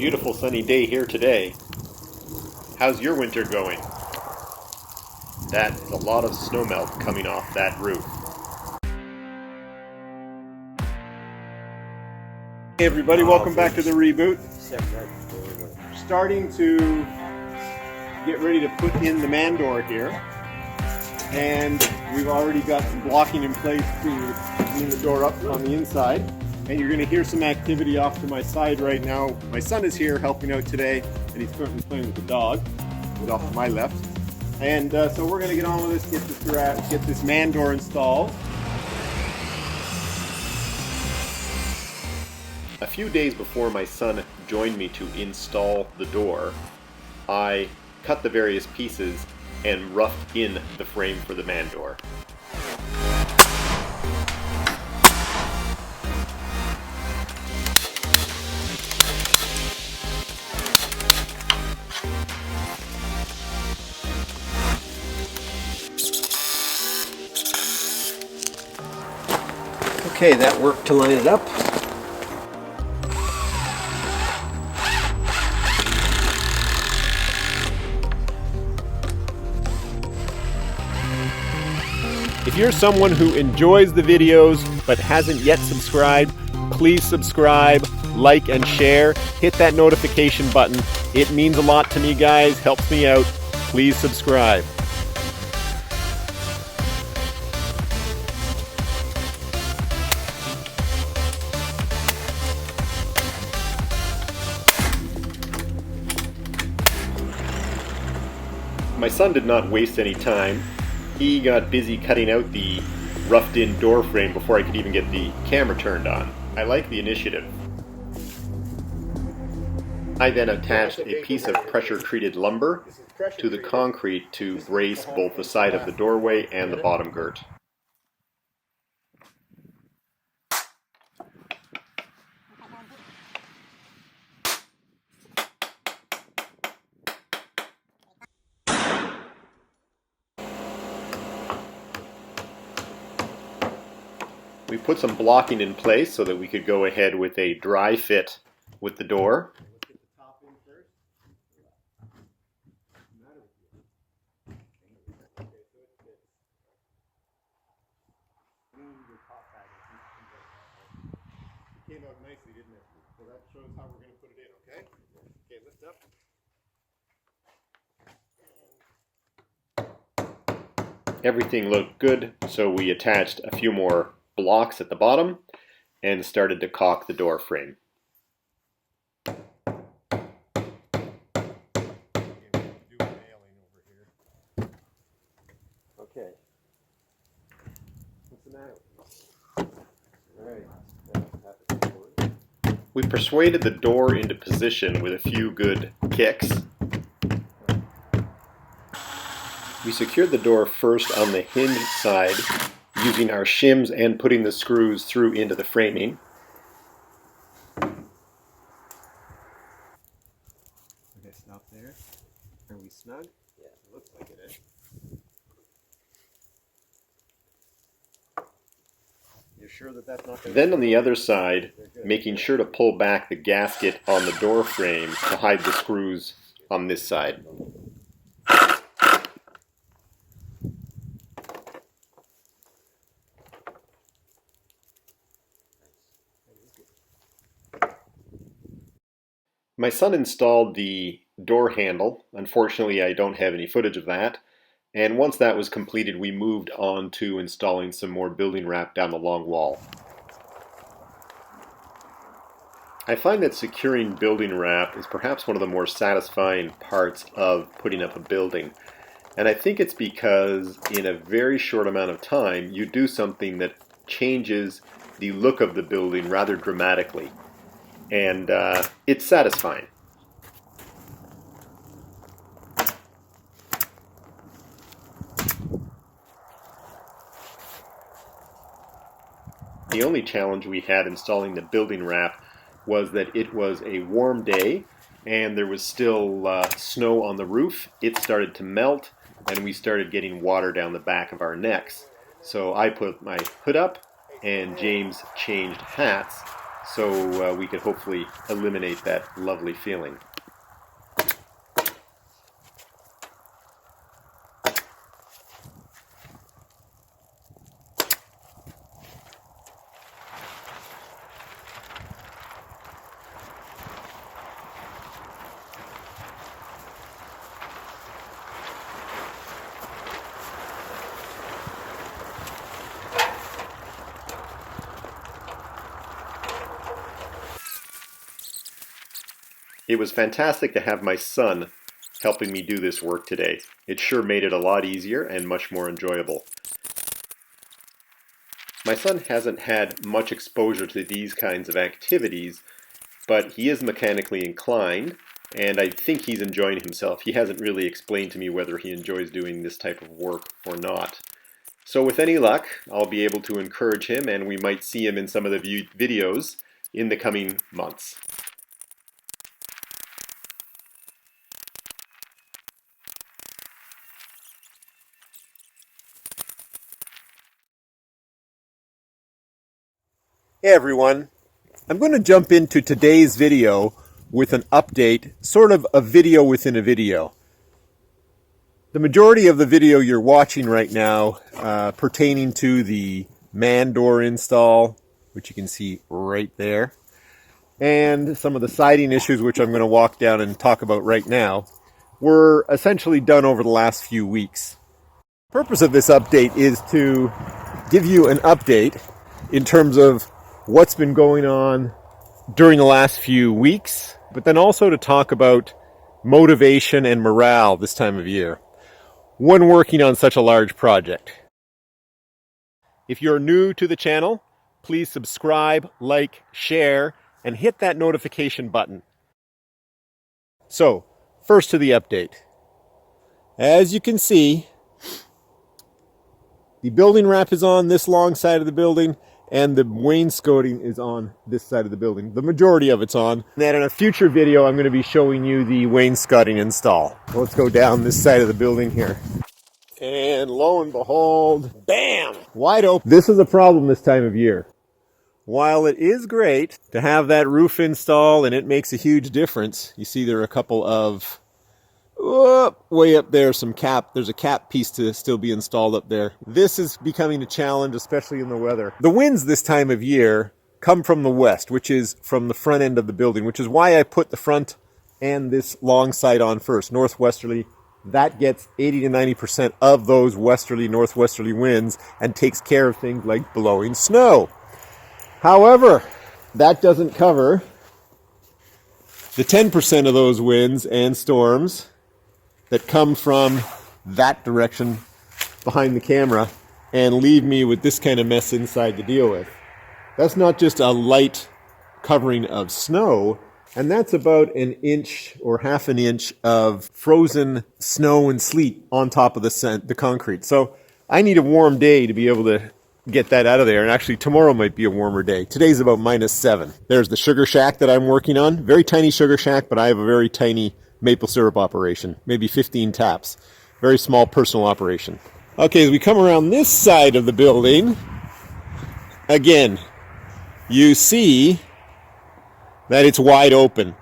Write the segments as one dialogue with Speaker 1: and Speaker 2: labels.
Speaker 1: Beautiful sunny day here today. How's your winter going? That is a lot of snowmelt coming off that roof. Hey everybody, welcome back to the reboot. Starting to get ready to put in the man door here. And we've already got some blocking in place to clean the door up on the inside. And you're going to hear some activity off to my side right now. My son is here helping out today, and he's currently playing with the dog. He's off to my left. And so we're going to get on with this, get this man door installed. A few days before my son joined me to install the door, I cut the various pieces and roughed in the frame for the man door.
Speaker 2: Okay, that worked to line it up.
Speaker 1: If you're someone who enjoys the videos but hasn't yet subscribed, please subscribe, like, and share. Hit that notification button. It means a lot to me, guys. Helps me out. Please subscribe. My son did not waste any time. He got busy cutting out the roughed-in door frame before I could even get the camera turned on. I like the initiative. I then attached a piece of pressure-treated lumber to the concrete to brace both the side of the doorway and the bottom girt. We put some blocking in place so that we could go ahead with a dry fit with the door. It came out nicely, didn't it? So that shows how we're going to put it in, okay? Okay, lift up. Everything looked good, so we attached a few more blocks at the bottom and started to caulk the door frame.
Speaker 2: Okay. What's the matter? Alright.
Speaker 1: We persuaded the door into position with a few good kicks. We secured the door first on the hinge side using our shims and putting the screws through into the framing.
Speaker 2: Okay, stop there. Are we snug? Yeah, it looks like it is. You're sure that that's not going to...
Speaker 1: Then on the other side, making sure to pull back the gasket on the door frame to hide the screws on this side. My son installed the door handle. Unfortunately, I don't have any footage of that. And once that was completed, we moved on to installing some more building wrap down the long wall. I find that securing building wrap is perhaps one of the more satisfying parts of putting up a building. And I think it's because in a very short amount of time, you do something that changes the look of the building rather dramatically. And it's satisfying. The only challenge we had installing the building wrap was that it was a warm day and there was still snow on the roof. It started to melt and we started getting water down the back of our necks. So I put my hood up and James changed hats so we could hopefully eliminate that lovely feeling. It was fantastic to have my son helping me do this work today. It sure made it a lot easier and much more enjoyable. My son hasn't had much exposure to these kinds of activities, but he is mechanically inclined, and I think he's enjoying himself. He hasn't really explained to me whether he enjoys doing this type of work or not. So with any luck, I'll be able to encourage him, and we might see him in some of the videos in the coming months. Hey everyone, I'm going to jump into today's video with an update, sort of a video within a video. The majority of the video you're watching right now pertaining to the man door install, which you can see right there, and some of the siding issues, which I'm going to walk down and talk about right now, were essentially done over the last few weeks. The purpose of this update is to give you an update in terms of what's been going on during the last few weeks, but then also to talk about motivation and morale this time of year when working on such a large project. If you're new to the channel, please subscribe, like, share, and hit that notification button. So, first to the update. As you can see, the building wrap is on this long side of the building, and the wainscoting is on this side of the building. The majority of it's on. And then in a future video, I'm going to be showing you the wainscoting install. Let's go down this side of the building here. And lo and behold, bam! Wide open. This is a problem this time of year. While it is great to have that roof install and it makes a huge difference, you see there are a couple of way up there, there's a cap piece to still be installed up there. This is becoming a challenge, especially in the weather. The winds this time of year come from the west, which is from the front end of the building, which is why I put the front and this long side on first, northwesterly. That gets 80 to 90% of those westerly, northwesterly winds and takes care of things like blowing snow. However, that doesn't cover the 10% of those winds and storms that come from that direction behind the camera and leave me with this kind of mess inside to deal with. That's not just a light covering of snow, and that's about an inch or half an inch of frozen snow and sleet on top of the concrete. So I need a warm day to be able to get that out of there, and actually tomorrow might be a warmer day. Today's about -7. There's the sugar shack that I'm working on. Very tiny sugar shack, but I have a very tiny maple syrup operation, maybe 15 taps. Very small personal operation. Okay, as we come around this side of the building, again, you see that it's wide open.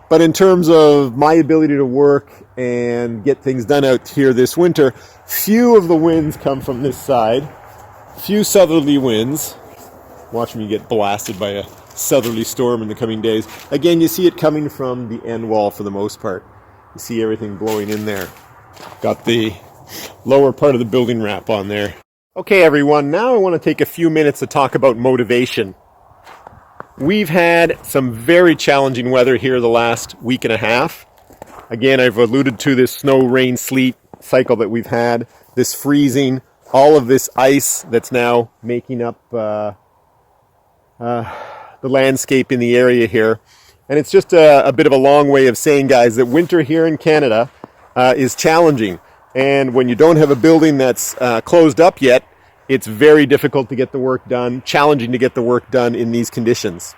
Speaker 1: But in terms of my ability to work and get things done out here this winter, few of the winds come from this side. Few southerly winds. Watch me get blasted by a southerly storm in the coming days. Again, you see it coming from the end wall for the most part. You see everything blowing in there. Got the lower part of the building wrap on there. Okay, everyone, now I want to take a few minutes to talk about motivation. We've had some very challenging weather here the last week and a half. Again, I've alluded to this snow, rain, sleet cycle that we've had, this freezing, all of this ice that's now making up the landscape in the area here. And it's just a bit of a long way of saying, guys, that winter here in Canada is challenging. And when you don't have a building that's closed up yet, it's very difficult to get the work done, challenging to get the work done in these conditions.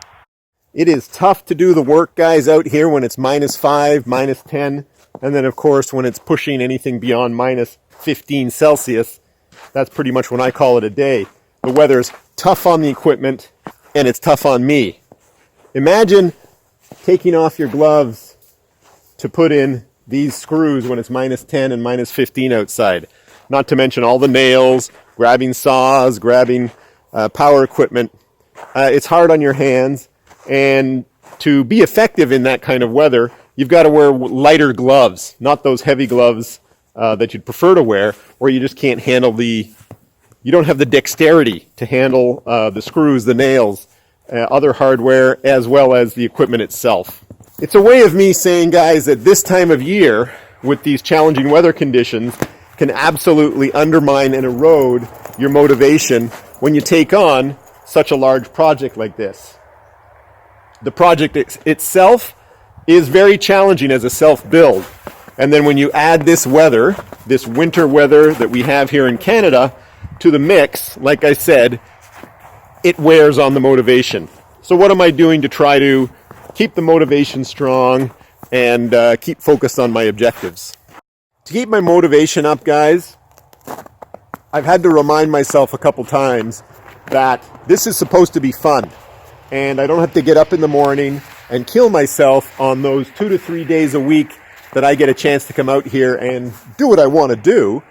Speaker 1: It is tough to do the work, guys, out here when it's -5, -10, and then, of course, when it's pushing anything beyond -15 Celsius, that's pretty much when I call it a day. The weather's tough on the equipment, and it's tough on me. Imagine taking off your gloves to put in these screws when it's minus 10 and minus 15 outside. Not to mention all the nails, grabbing saws, grabbing power equipment. It's hard on your hands, and to be effective in that kind of weather, you've got to wear lighter gloves, not those heavy gloves that you'd prefer to wear, or you just can't handle you don't have the dexterity to handle the screws, the nails, other hardware, as well as the equipment itself. It's a way of me saying, guys, that this time of year, with these challenging weather conditions, can absolutely undermine and erode your motivation when you take on such a large project like this. The project itself is very challenging as a self-build. And then when you add this weather, this winter weather that we have here in Canada, to the mix, like I said, it wears on the motivation. So what am I doing to try to keep the motivation strong and keep focused on my objectives? To keep my motivation up, guys, I've had to remind myself a couple times that this is supposed to be fun. And I don't have to get up in the morning and kill myself on those 2 to 3 days a week that I get a chance to come out here and do what I want to do.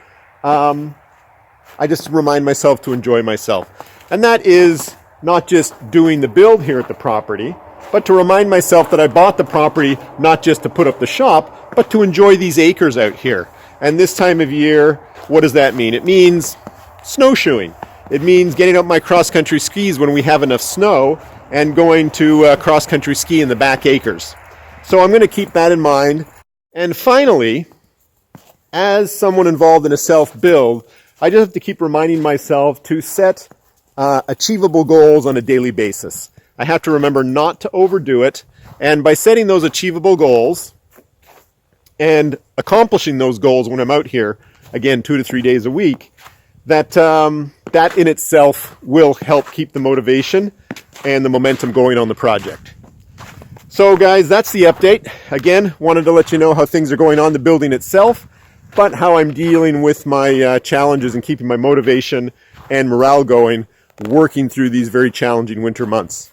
Speaker 1: I just remind myself to enjoy myself. And that is not just doing the build here at the property, but to remind myself that I bought the property not just to put up the shop, but to enjoy these acres out here. And this time of year, what does that mean? It means snowshoeing. It means getting up my cross-country skis when we have enough snow and going to cross-country ski in the back acres. So I'm going to keep that in mind. And finally, as someone involved in a self-build, I just have to keep reminding myself to set achievable goals on a daily basis. I have to remember not to overdo it. And by setting those achievable goals and accomplishing those goals when I'm out here, again, 2 to 3 days a week, that in itself will help keep the motivation and the momentum going on the project. So guys, that's the update. Again, wanted to let you know how things are going on the building itself, but how I'm dealing with my challenges and keeping my motivation and morale going, working through these very challenging winter months.